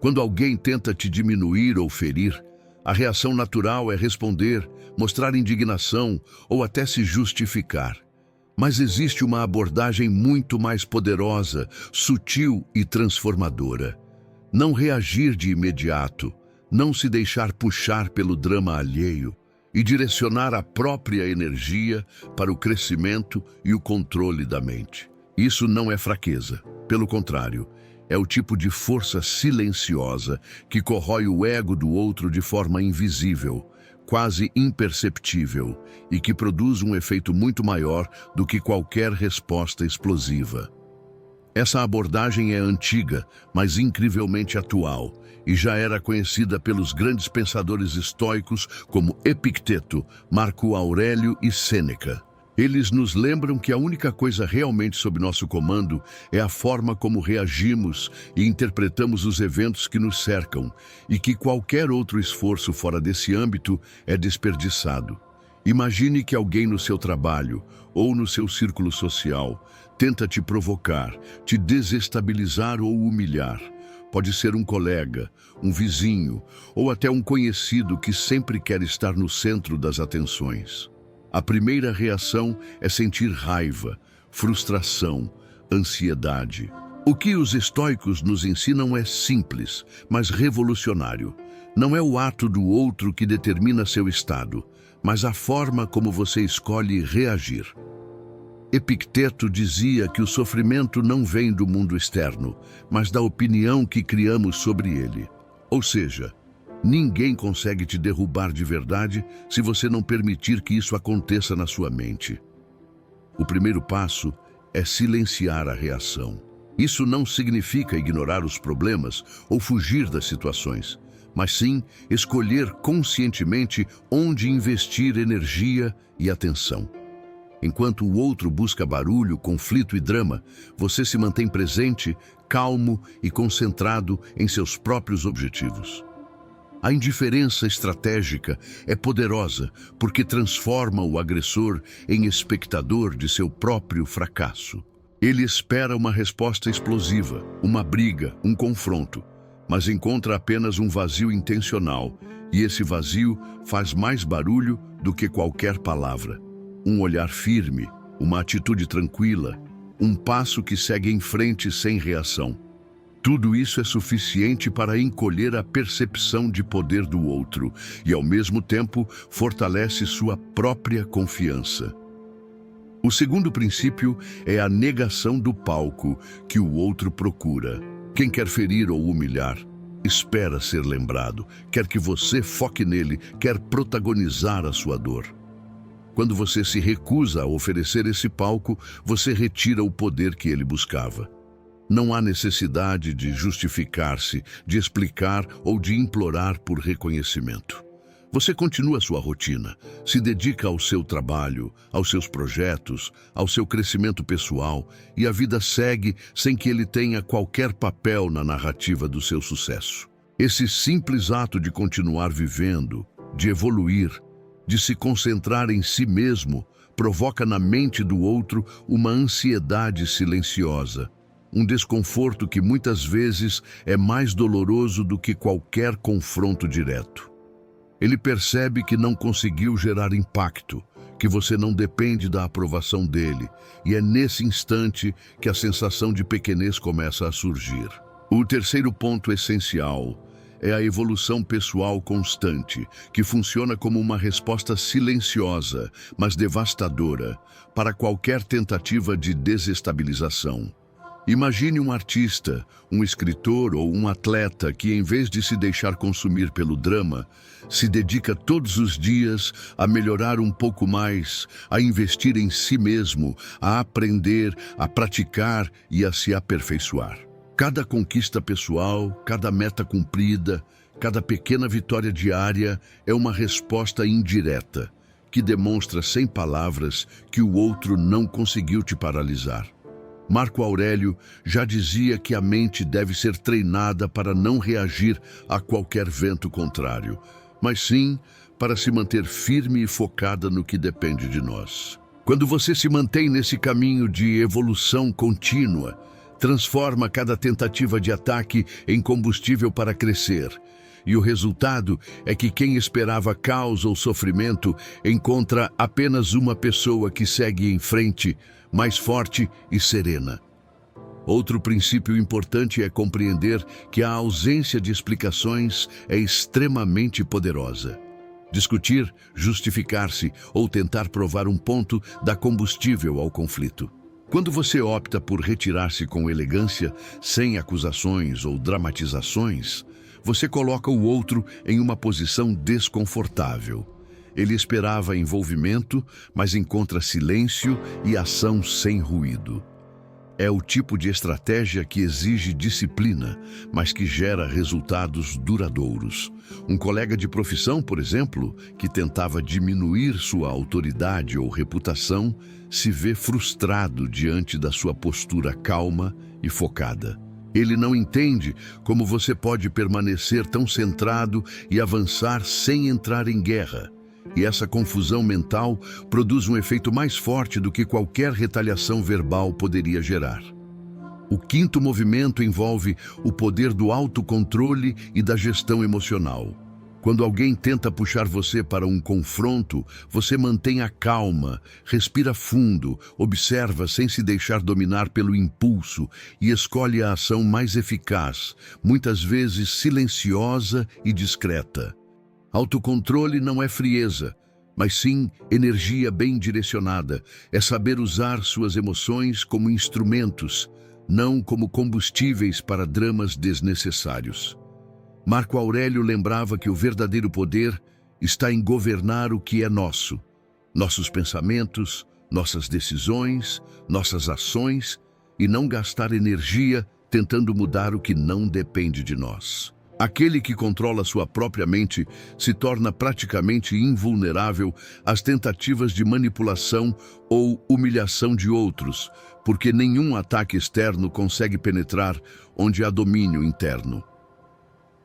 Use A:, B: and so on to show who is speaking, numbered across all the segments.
A: Quando alguém tenta te diminuir ou ferir, a reação natural é responder, mostrar indignação ou até se justificar. Mas existe uma abordagem muito mais poderosa, sutil e transformadora. Não reagir de imediato, não se deixar puxar pelo drama alheio e direcionar a própria energia para o crescimento e o controle da mente. Isso não é fraqueza, pelo contrário, é o tipo de força silenciosa que corrói o ego do outro de forma invisível, quase imperceptível, e que produz um efeito muito maior do que qualquer resposta explosiva. Essa abordagem é antiga, mas incrivelmente atual, e já era conhecida pelos grandes pensadores estoicos como Epicteto, Marco Aurélio e Sêneca. Eles nos lembram que a única coisa realmente sob nosso comando é a forma como reagimos e interpretamos os eventos que nos cercam, e que qualquer outro esforço fora desse âmbito é desperdiçado. Imagine que alguém no seu trabalho ou no seu círculo social tenta te provocar, te desestabilizar ou humilhar. Pode ser um colega, um vizinho ou até um conhecido que sempre quer estar no centro das atenções. A primeira reação é sentir raiva, frustração, ansiedade. O que os estoicos nos ensinam é simples, mas revolucionário. Não é o ato do outro que determina seu estado, mas a forma como você escolhe reagir. Epicteto dizia que o sofrimento não vem do mundo externo, mas da opinião que criamos sobre ele. Ou seja, ninguém consegue te derrubar de verdade se você não permitir que isso aconteça na sua mente. O primeiro passo é silenciar a reação. Isso não significa ignorar os problemas ou fugir das situações, mas sim escolher conscientemente onde investir energia e atenção. Enquanto o outro busca barulho, conflito e drama, você se mantém presente, calmo e concentrado em seus próprios objetivos. A indiferença estratégica é poderosa porque transforma o agressor em espectador de seu próprio fracasso. Ele espera uma resposta explosiva, uma briga, um confronto, mas encontra apenas um vazio intencional, e esse vazio faz mais barulho do que qualquer palavra. Um olhar firme, uma atitude tranquila, um passo que segue em frente sem reação. Tudo isso é suficiente para encolher a percepção de poder do outro e, ao mesmo tempo, fortalece sua própria confiança. O segundo princípio é a negação do palco que o outro procura. Quem quer ferir ou humilhar, espera ser lembrado, quer que você foque nele, quer protagonizar a sua dor. Quando você se recusa a oferecer esse palco, você retira o poder que ele buscava. Não há necessidade de justificar-se, de explicar ou de implorar por reconhecimento. Você continua sua rotina, se dedica ao seu trabalho, aos seus projetos, ao seu crescimento pessoal, e a vida segue sem que ele tenha qualquer papel na narrativa do seu sucesso. Esse simples ato de continuar vivendo, de evoluir, de se concentrar em si mesmo, provoca na mente do outro uma ansiedade silenciosa, um desconforto que muitas vezes é mais doloroso do que qualquer confronto direto. Ele percebe que não conseguiu gerar impacto, que você não depende da aprovação dele, e é nesse instante que a sensação de pequenez começa a surgir. O terceiro ponto essencial é a evolução pessoal constante, que funciona como uma resposta silenciosa, mas devastadora, para qualquer tentativa de desestabilização. Imagine um artista, um escritor ou um atleta que, em vez de se deixar consumir pelo drama, se dedica todos os dias a melhorar um pouco mais, a investir em si mesmo, a aprender, a praticar e a se aperfeiçoar. Cada conquista pessoal, cada meta cumprida, cada pequena vitória diária é uma resposta indireta, que demonstra sem palavras que o outro não conseguiu te paralisar. Marco Aurélio já dizia que a mente deve ser treinada para não reagir a qualquer vento contrário, mas sim para se manter firme e focada no que depende de nós. Quando você se mantém nesse caminho de evolução contínua, transforma cada tentativa de ataque em combustível para crescer. E o resultado é que quem esperava caos ou sofrimento encontra apenas uma pessoa que segue em frente, mais forte e serena. Outro princípio importante é compreender que a ausência de explicações é extremamente poderosa. Discutir, justificar-se ou tentar provar um ponto dá combustível ao conflito. Quando você opta por retirar-se com elegância, sem acusações ou dramatizações, você coloca o outro em uma posição desconfortável. Ele esperava envolvimento, mas encontra silêncio e ação sem ruído. É o tipo de estratégia que exige disciplina, mas que gera resultados duradouros. Um colega de profissão, por exemplo, que tentava diminuir sua autoridade ou reputação, se vê frustrado diante da sua postura calma e focada. Ele não entende como você pode permanecer tão centrado e avançar sem entrar em guerra. E essa confusão mental produz um efeito mais forte do que qualquer retaliação verbal poderia gerar. O quinto movimento envolve o poder do autocontrole e da gestão emocional. Quando alguém tenta puxar você para um confronto, você mantém a calma, respira fundo, observa sem se deixar dominar pelo impulso e escolhe a ação mais eficaz, muitas vezes silenciosa e discreta. Autocontrole não é frieza, mas sim energia bem direcionada. É saber usar suas emoções como instrumentos, não como combustíveis para dramas desnecessários. Marco Aurélio lembrava que o verdadeiro poder está em governar o que é nosso. Nossos pensamentos, nossas decisões, nossas ações, e não gastar energia tentando mudar o que não depende de nós. Aquele que controla sua própria mente se torna praticamente invulnerável às tentativas de manipulação ou humilhação de outros, porque nenhum ataque externo consegue penetrar onde há domínio interno.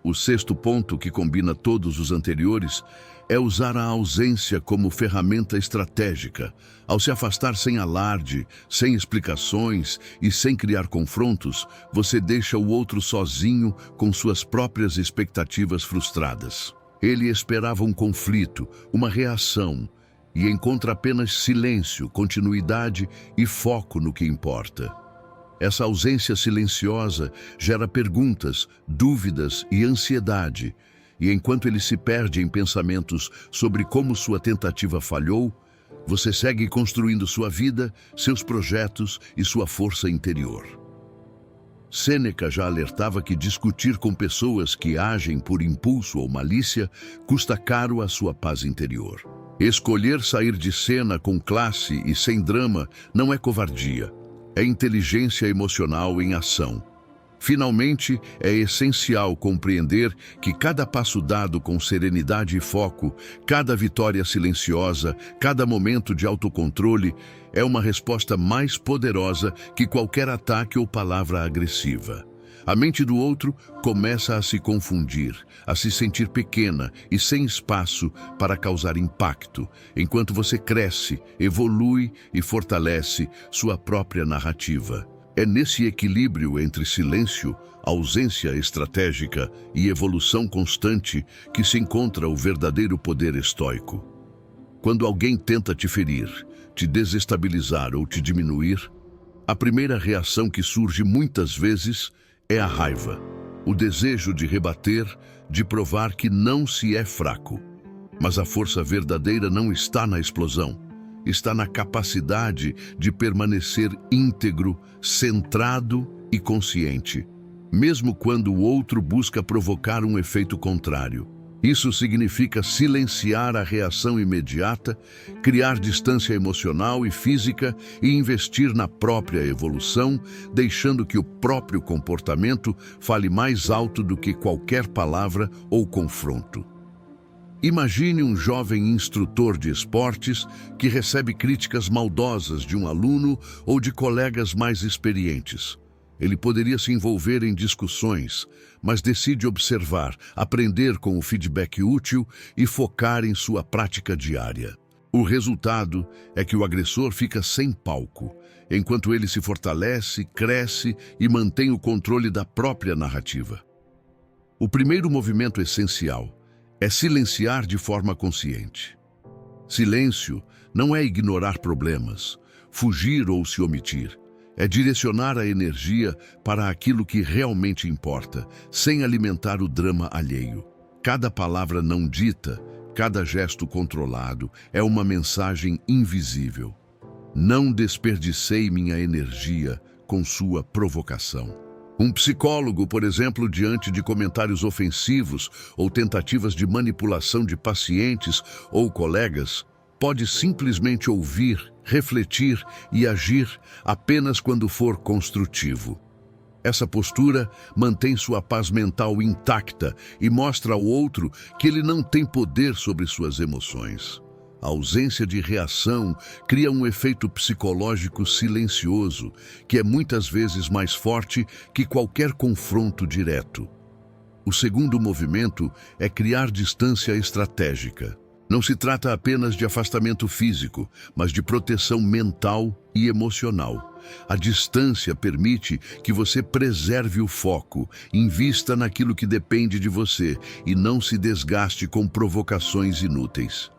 A: O sexto ponto, que combina todos os anteriores, é usar a ausência como ferramenta estratégica. Ao se afastar sem alarde, sem explicações e sem criar confrontos, você deixa o outro sozinho com suas próprias expectativas frustradas. Ele esperava um conflito, uma reação, e encontra apenas silêncio, continuidade e foco no que importa. Essa ausência silenciosa gera perguntas, dúvidas e ansiedade, e enquanto ele se perde em pensamentos sobre como sua tentativa falhou, você segue construindo sua vida, seus projetos e sua força interior. Sêneca já alertava que discutir com pessoas que agem por impulso ou malícia custa caro à sua paz interior. Escolher sair de cena com classe e sem drama não é covardia. É inteligência emocional em ação. Finalmente, é essencial compreender que cada passo dado com serenidade e foco, cada vitória silenciosa, cada momento de autocontrole é uma resposta mais poderosa que qualquer ataque ou palavra agressiva. A mente do outro começa a se confundir, a se sentir pequena e sem espaço para causar impacto, enquanto você cresce, evolui e fortalece sua própria narrativa. É nesse equilíbrio entre silêncio, ausência estratégica e evolução constante que se encontra o verdadeiro poder estoico. Quando alguém tenta te ferir, te desestabilizar ou te diminuir, a primeira reação que surge muitas vezes é a raiva, o desejo de rebater, de provar que não se é fraco. Mas a força verdadeira não está na explosão, está na capacidade de permanecer íntegro, centrado e consciente, mesmo quando o outro busca provocar um efeito contrário. Isso significa silenciar a reação imediata, criar distância emocional e física e investir na própria evolução, deixando que o próprio comportamento fale mais alto do que qualquer palavra ou confronto. Imagine um jovem instrutor de esportes que recebe críticas maldosas de um aluno ou de colegas mais experientes. Ele poderia se envolver em discussões, mas decide observar, aprender com o feedback útil e focar em sua prática diária. O resultado é que o agressor fica sem palco, enquanto ele se fortalece, cresce e mantém o controle da própria narrativa. O primeiro movimento essencial é silenciar de forma consciente. Silêncio não é ignorar problemas, fugir ou se omitir. É direcionar a energia para aquilo que realmente importa, sem alimentar o drama alheio. Cada palavra não dita, cada gesto controlado é uma mensagem invisível. Não desperdicei minha energia com sua provocação. Um psicólogo, por exemplo, diante de comentários ofensivos ou tentativas de manipulação de pacientes ou colegas, pode simplesmente ouvir, refletir e agir apenas quando for construtivo. Essa postura mantém sua paz mental intacta e mostra ao outro que ele não tem poder sobre suas emoções. A ausência de reação cria um efeito psicológico silencioso, que é muitas vezes mais forte que qualquer confronto direto. O segundo movimento é criar distância estratégica. Não se trata apenas de afastamento físico, mas de proteção mental e emocional. A distância permite que você preserve o foco, invista naquilo que depende de você e não se desgaste com provocações inúteis.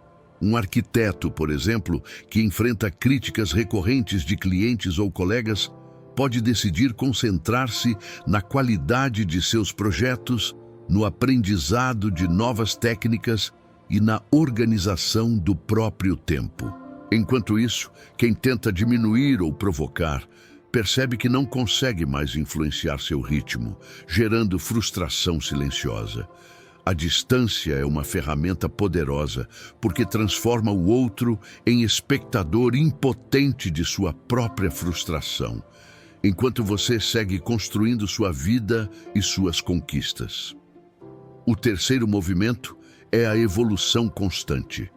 A: Um arquiteto, por exemplo, que enfrenta críticas recorrentes de clientes ou colegas, pode decidir concentrar-se na qualidade de seus projetos, no aprendizado de novas técnicas e na organização do próprio tempo. Enquanto isso, quem tenta diminuir ou provocar, percebe que não consegue mais influenciar seu ritmo, gerando frustração silenciosa. A distância é uma ferramenta poderosa, porque transforma o outro em espectador impotente de sua própria frustração, enquanto você segue construindo sua vida e suas conquistas. O terceiro movimento é a evolução constante.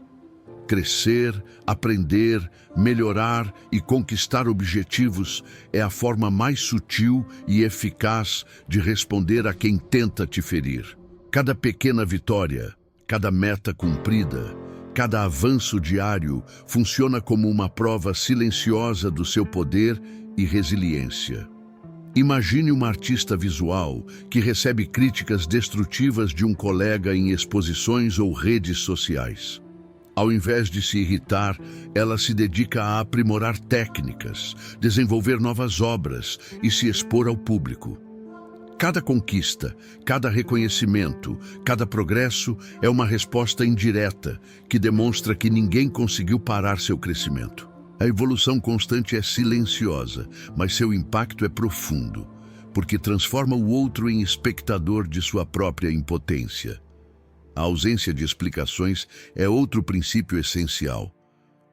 A: Crescer, aprender, melhorar e conquistar objetivos é a forma mais sutil e eficaz de responder a quem tenta te ferir. Cada pequena vitória, cada meta cumprida, cada avanço diário funciona como uma prova silenciosa do seu poder e resiliência. Imagine uma artista visual que recebe críticas destrutivas de um colega em exposições ou redes sociais. Ao invés de se irritar, ela se dedica a aprimorar técnicas, desenvolver novas obras e se expor ao público. Cada conquista, cada reconhecimento, cada progresso é uma resposta indireta que demonstra que ninguém conseguiu parar seu crescimento. A evolução constante é silenciosa, mas seu impacto é profundo, porque transforma o outro em espectador de sua própria impotência. A ausência de explicações é outro princípio essencial.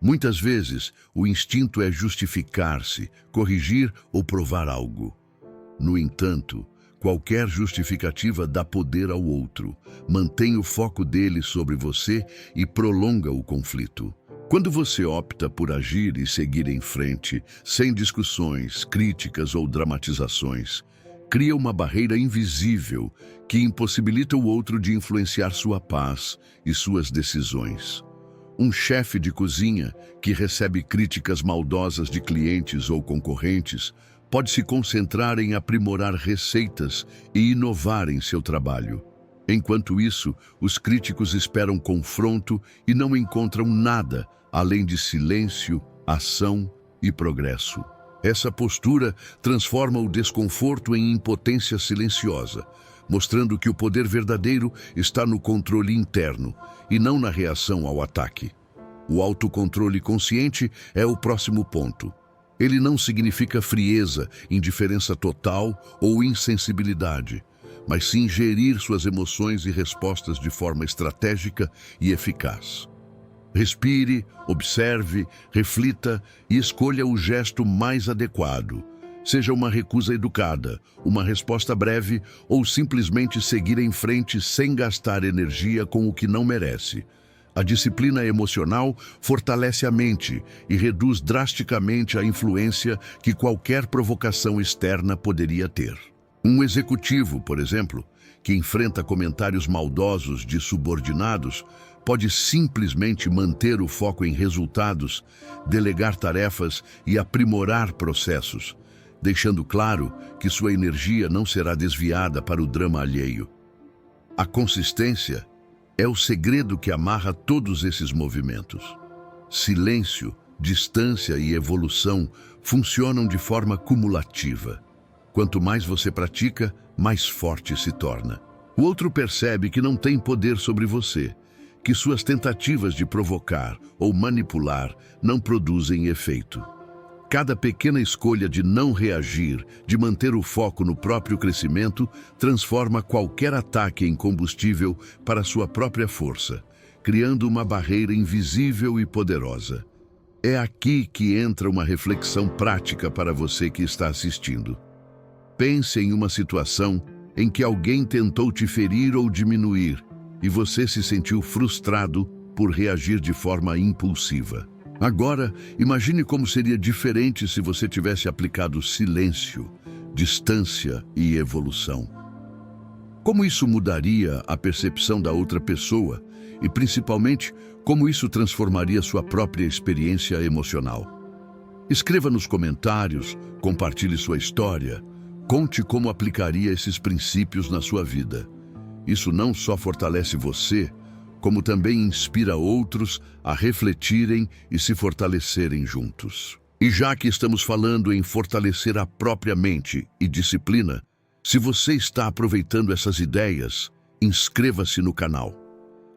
A: Muitas vezes, o instinto é justificar-se, corrigir ou provar algo. No entanto, qualquer justificativa dá poder ao outro, mantém o foco dele sobre você e prolonga o conflito. Quando você opta por agir e seguir em frente, sem discussões, críticas ou dramatizações, cria uma barreira invisível que impossibilita o outro de influenciar sua paz e suas decisões. Um chefe de cozinha que recebe críticas maldosas de clientes ou concorrentes pode se concentrar em aprimorar receitas e inovar em seu trabalho. Enquanto isso, os críticos esperam confronto e não encontram nada além de silêncio, ação e progresso. Essa postura transforma o desconforto em impotência silenciosa, mostrando que o poder verdadeiro está no controle interno e não na reação ao ataque. O autocontrole consciente é o próximo ponto. Ele não significa frieza, indiferença total ou insensibilidade, mas sim gerir suas emoções e respostas de forma estratégica e eficaz. Respire, observe, reflita e escolha o gesto mais adequado. Seja uma recusa educada, uma resposta breve ou simplesmente seguir em frente sem gastar energia com o que não merece. A disciplina emocional fortalece a mente e reduz drasticamente a influência que qualquer provocação externa poderia ter. Um executivo, por exemplo, que enfrenta comentários maldosos de subordinados, pode simplesmente manter o foco em resultados, delegar tarefas e aprimorar processos, deixando claro que sua energia não será desviada para o drama alheio. A consistência é o segredo que amarra todos esses movimentos. Silêncio, distância e evolução funcionam de forma cumulativa. Quanto mais você pratica, mais forte se torna. O outro percebe que não tem poder sobre você, que suas tentativas de provocar ou manipular não produzem efeito. Cada pequena escolha de não reagir, de manter o foco no próprio crescimento, transforma qualquer ataque em combustível para sua própria força, criando uma barreira invisível e poderosa. É aqui que entra uma reflexão prática para você que está assistindo. Pense em uma situação em que alguém tentou te ferir ou diminuir e você se sentiu frustrado por reagir de forma impulsiva. Agora, imagine como seria diferente se você tivesse aplicado silêncio, distância e evolução. Como isso mudaria a percepção da outra pessoa e, principalmente, como isso transformaria sua própria experiência emocional? Escreva nos comentários, compartilhe sua história, conte como aplicaria esses princípios na sua vida. Isso não só fortalece você, como também inspira outros a refletirem e se fortalecerem juntos. E já que estamos falando em fortalecer a própria mente e disciplina, se você está aproveitando essas ideias, inscreva-se no canal.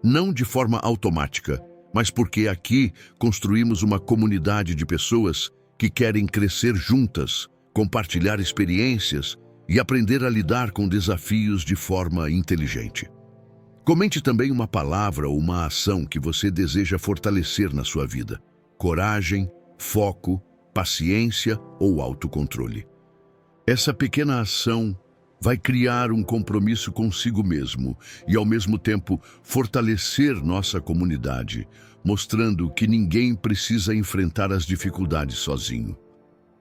A: Não de forma automática, mas porque aqui construímos uma comunidade de pessoas que querem crescer juntas, compartilhar experiências e aprender a lidar com desafios de forma inteligente. Comente também uma palavra ou uma ação que você deseja fortalecer na sua vida. Coragem, foco, paciência ou autocontrole. Essa pequena ação vai criar um compromisso consigo mesmo e, ao mesmo tempo, fortalecer nossa comunidade, mostrando que ninguém precisa enfrentar as dificuldades sozinho.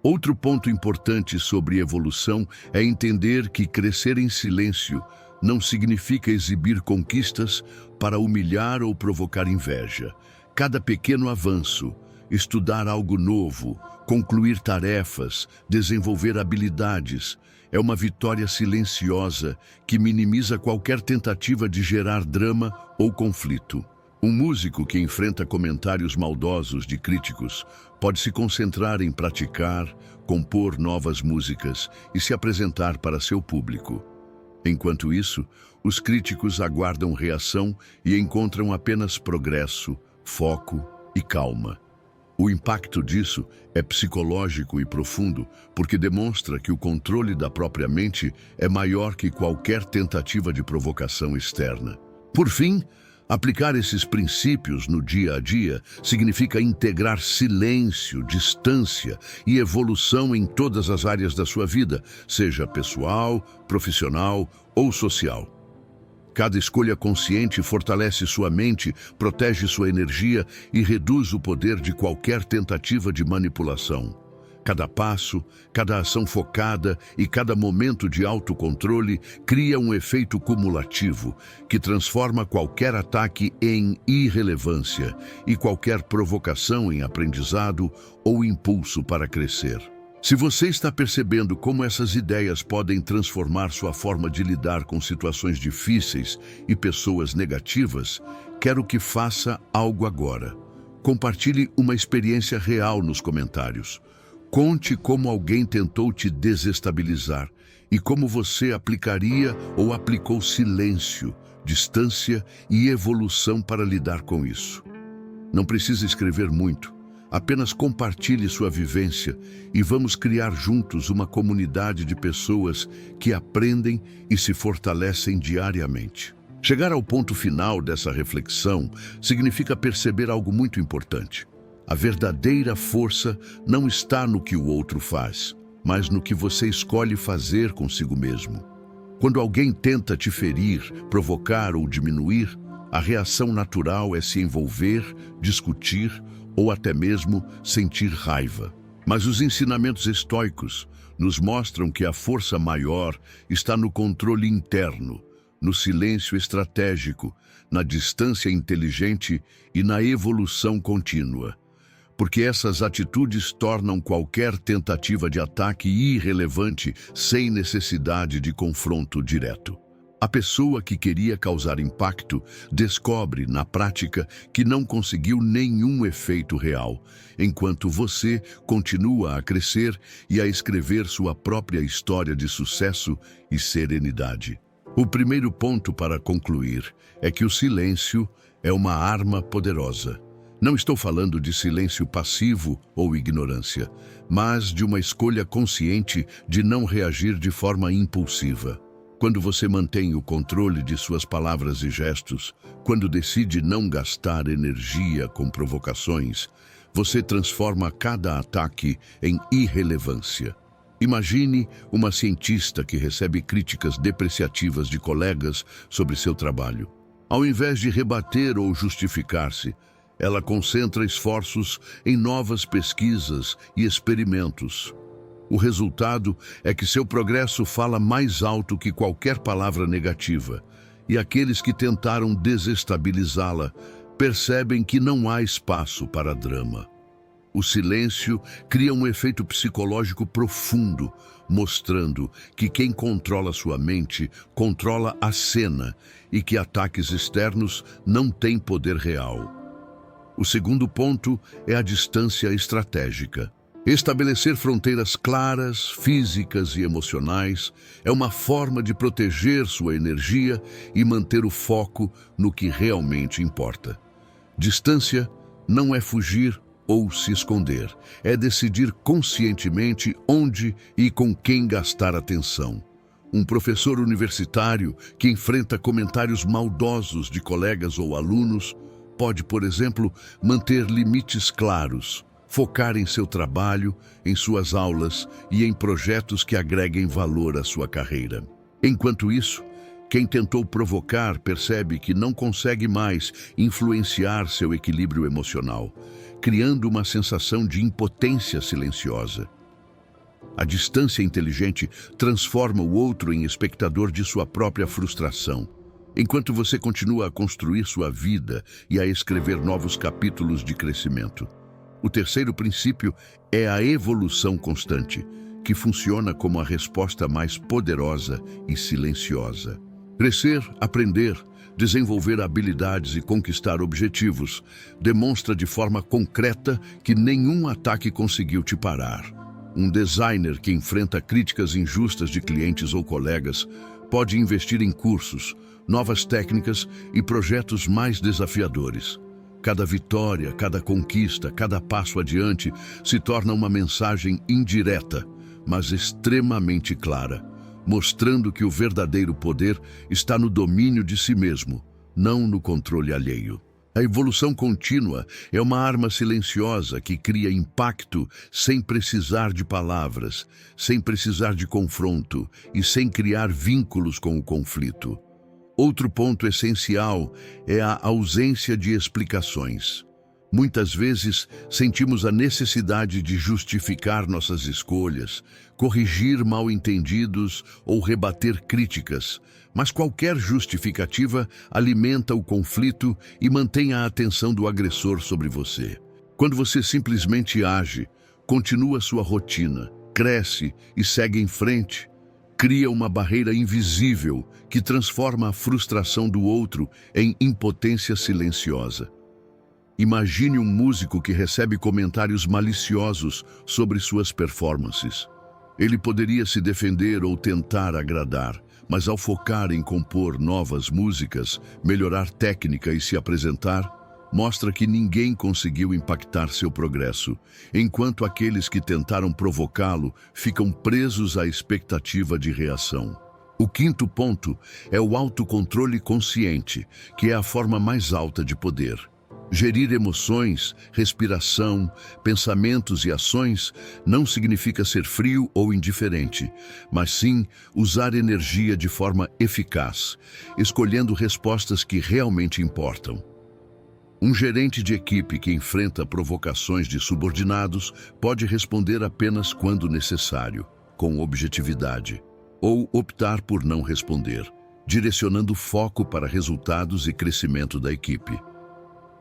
A: Outro ponto importante sobre evolução é entender que crescer em silêncio não significa exibir conquistas para humilhar ou provocar inveja. Cada pequeno avanço, estudar algo novo, concluir tarefas, desenvolver habilidades, é uma vitória silenciosa que minimiza qualquer tentativa de gerar drama ou conflito. Um músico que enfrenta comentários maldosos de críticos pode se concentrar em praticar, compor novas músicas e se apresentar para seu público. Enquanto isso, os críticos aguardam reação e encontram apenas progresso, foco e calma. O impacto disso é psicológico e profundo, porque demonstra que o controle da própria mente é maior que qualquer tentativa de provocação externa. Por fim, aplicar esses princípios no dia a dia significa integrar silêncio, distância e evolução em todas as áreas da sua vida, seja pessoal, profissional ou social. Cada escolha consciente fortalece sua mente, protege sua energia e reduz o poder de qualquer tentativa de manipulação. Cada passo, cada ação focada e cada momento de autocontrole cria um efeito cumulativo que transforma qualquer ataque em irrelevância e qualquer provocação em aprendizado ou impulso para crescer. Se você está percebendo como essas ideias podem transformar sua forma de lidar com situações difíceis e pessoas negativas, quero que faça algo agora. Compartilhe uma experiência real nos comentários. Conte como alguém tentou te desestabilizar e como você aplicaria ou aplicou silêncio, distância e evolução para lidar com isso. Não precisa escrever muito, apenas compartilhe sua vivência e vamos criar juntos uma comunidade de pessoas que aprendem e se fortalecem diariamente. Chegar ao ponto final dessa reflexão significa perceber algo muito importante. A verdadeira força não está no que o outro faz, mas no que você escolhe fazer consigo mesmo. Quando alguém tenta te ferir, provocar ou diminuir, a reação natural é se envolver, discutir ou até mesmo sentir raiva. Mas os ensinamentos estoicos nos mostram que a força maior está no controle interno, no silêncio estratégico, na distância inteligente e na evolução contínua. Porque essas atitudes tornam qualquer tentativa de ataque irrelevante sem necessidade de confronto direto. A pessoa que queria causar impacto descobre, na prática, que não conseguiu nenhum efeito real, enquanto você continua a crescer e a escrever sua própria história de sucesso e serenidade. O primeiro ponto para concluir é que o silêncio é uma arma poderosa. Não estou falando de silêncio passivo ou ignorância, mas de uma escolha consciente de não reagir de forma impulsiva. Quando você mantém o controle de suas palavras e gestos, quando decide não gastar energia com provocações, você transforma cada ataque em irrelevância. Imagine uma cientista que recebe críticas depreciativas de colegas sobre seu trabalho. Ao invés de rebater ou justificar-se, ela concentra esforços em novas pesquisas e experimentos. O resultado é que seu progresso fala mais alto que qualquer palavra negativa, e aqueles que tentaram desestabilizá-la percebem que não há espaço para drama. O silêncio cria um efeito psicológico profundo, mostrando que quem controla sua mente controla a cena e que ataques externos não têm poder real. O segundo ponto é a distância estratégica. Estabelecer fronteiras claras, físicas e emocionais é uma forma de proteger sua energia e manter o foco no que realmente importa. Distância não é fugir ou se esconder, é decidir conscientemente onde e com quem gastar atenção. Um professor universitário que enfrenta comentários maldosos de colegas ou alunos pode, por exemplo, manter limites claros, focar em seu trabalho, em suas aulas e em projetos que agreguem valor à sua carreira. Enquanto isso, quem tentou provocar percebe que não consegue mais influenciar seu equilíbrio emocional, criando uma sensação de impotência silenciosa. A distância inteligente transforma o outro em espectador de sua própria frustração, enquanto você continua a construir sua vida e a escrever novos capítulos de crescimento. O terceiro princípio é a evolução constante, que funciona como a resposta mais poderosa e silenciosa. Crescer, aprender, desenvolver habilidades e conquistar objetivos demonstra de forma concreta que nenhum ataque conseguiu te parar. Um designer que enfrenta críticas injustas de clientes ou colegas pode investir em cursos, novas técnicas e projetos mais desafiadores. Cada vitória, cada conquista, cada passo adiante se torna uma mensagem indireta, mas extremamente clara, mostrando que o verdadeiro poder está no domínio de si mesmo, não no controle alheio. A evolução contínua é uma arma silenciosa que cria impacto sem precisar de palavras, sem precisar de confronto e sem criar vínculos com o conflito. Outro ponto essencial é a ausência de explicações. Muitas vezes sentimos a necessidade de justificar nossas escolhas, corrigir mal-entendidos ou rebater críticas, mas qualquer justificativa alimenta o conflito e mantém a atenção do agressor sobre você. Quando você simplesmente age, continua sua rotina, cresce e segue em frente, cria uma barreira invisível que transforma a frustração do outro em impotência silenciosa. Imagine um músico que recebe comentários maliciosos sobre suas performances. Ele poderia se defender ou tentar agradar, mas ao focar em compor novas músicas, melhorar técnica e se apresentar, mostra que ninguém conseguiu impactar seu progresso, enquanto aqueles que tentaram provocá-lo ficam presos à expectativa de reação. O quinto ponto é o autocontrole consciente, que é a forma mais alta de poder. Gerir emoções, respiração, pensamentos e ações não significa ser frio ou indiferente, mas sim usar energia de forma eficaz, escolhendo respostas que realmente importam. Um gerente de equipe que enfrenta provocações de subordinados pode responder apenas quando necessário, com objetividade, ou optar por não responder, direcionando foco para resultados e crescimento da equipe.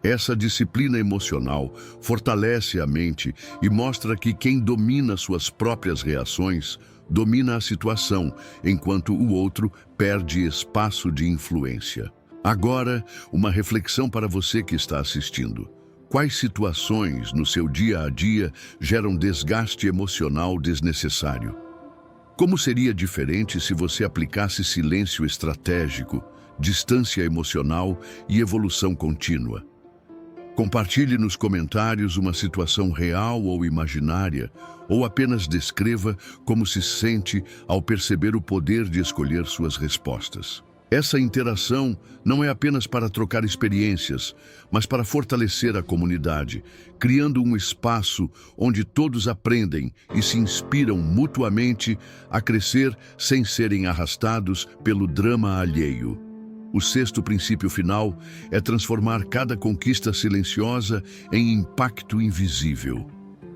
A: Essa disciplina emocional fortalece a mente e mostra que quem domina suas próprias reações domina a situação, enquanto o outro perde espaço de influência. Agora, uma reflexão para você que está assistindo. Quais situações no seu dia a dia geram desgaste emocional desnecessário? Como seria diferente se você aplicasse silêncio estratégico, distância emocional e evolução contínua? Compartilhe nos comentários uma situação real ou imaginária, ou apenas descreva como se sente ao perceber o poder de escolher suas respostas. Essa interação não é apenas para trocar experiências, mas para fortalecer a comunidade, criando um espaço onde todos aprendem e se inspiram mutuamente a crescer sem serem arrastados pelo drama alheio. O sexto princípio final é transformar cada conquista silenciosa em impacto invisível.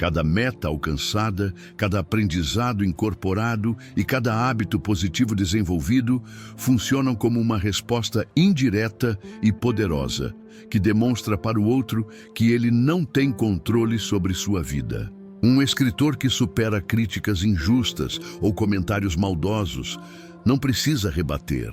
A: Cada meta alcançada, cada aprendizado incorporado e cada hábito positivo desenvolvido funcionam como uma resposta indireta e poderosa, que demonstra para o outro que ele não tem controle sobre sua vida. Um escritor que supera críticas injustas ou comentários maldosos não precisa rebater.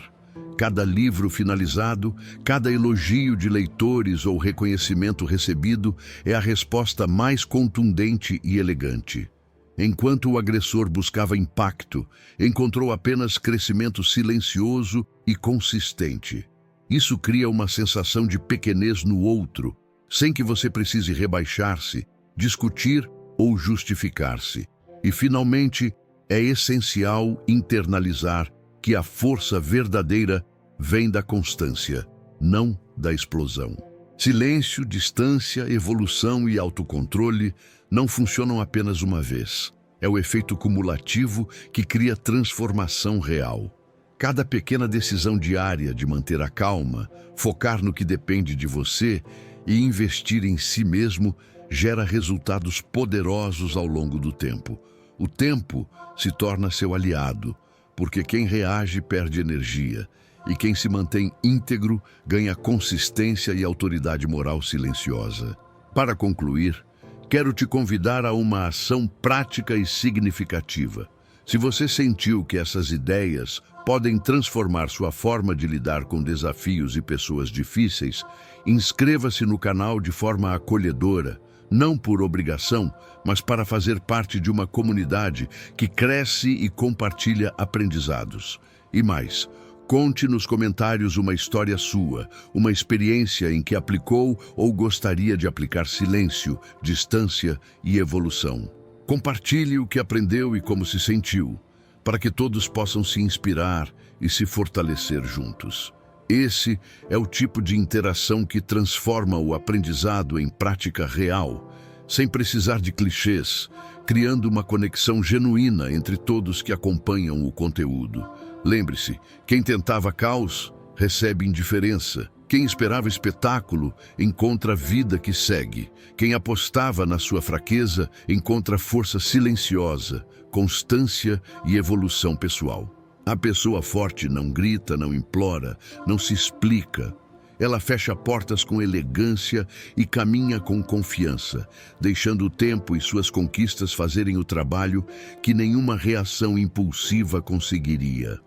A: Cada livro finalizado, cada elogio de leitores ou reconhecimento recebido é a resposta mais contundente e elegante. Enquanto o agressor buscava impacto, encontrou apenas crescimento silencioso e consistente. Isso cria uma sensação de pequenez no outro, sem que você precise rebaixar-se, discutir ou justificar-se. E, finalmente, é essencial internalizar que a força verdadeira vem da constância, não da explosão. Silêncio, distância, evolução e autocontrole não funcionam apenas uma vez. É o efeito cumulativo que cria transformação real. Cada pequena decisão diária de manter a calma, focar no que depende de você e investir em si mesmo gera resultados poderosos ao longo do tempo. O tempo se torna seu aliado, porque quem reage perde energia, e quem se mantém íntegro ganha consistência e autoridade moral silenciosa. Para concluir, quero te convidar a uma ação prática e significativa. Se você sentiu que essas ideias podem transformar sua forma de lidar com desafios e pessoas difíceis, inscreva-se no canal de forma acolhedora, não por obrigação, mas para fazer parte de uma comunidade que cresce e compartilha aprendizados. E mais, conte nos comentários uma história sua, uma experiência em que aplicou ou gostaria de aplicar silêncio, distância e evolução. Compartilhe o que aprendeu e como se sentiu, para que todos possam se inspirar e se fortalecer juntos. Esse é o tipo de interação que transforma o aprendizado em prática real, sem precisar de clichês, criando uma conexão genuína entre todos que acompanham o conteúdo. Lembre-se, quem tentava caos, recebe indiferença. Quem esperava espetáculo, encontra vida que segue. Quem apostava na sua fraqueza, encontra força silenciosa, constância e evolução pessoal. A pessoa forte não grita, não implora, não se explica. Ela fecha portas com elegância e caminha com confiança, deixando o tempo e suas conquistas fazerem o trabalho que nenhuma reação impulsiva conseguiria.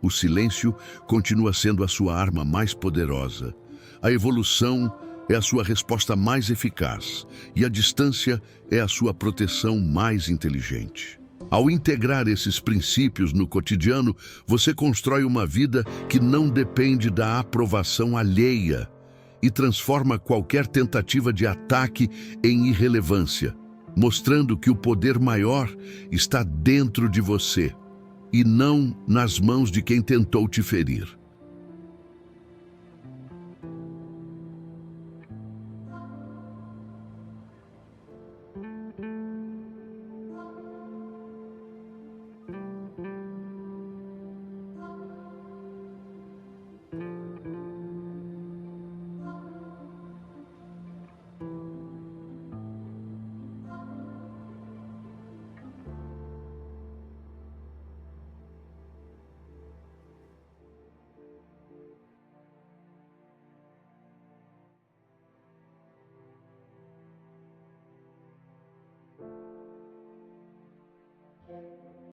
A: O silêncio continua sendo a sua arma mais poderosa. A evolução é a sua resposta mais eficaz e a distância é a sua proteção mais inteligente. Ao integrar esses princípios no cotidiano, você constrói uma vida que não depende da aprovação alheia e transforma qualquer tentativa de ataque em irrelevância, mostrando que o poder maior está dentro de você e não nas mãos de quem tentou te ferir.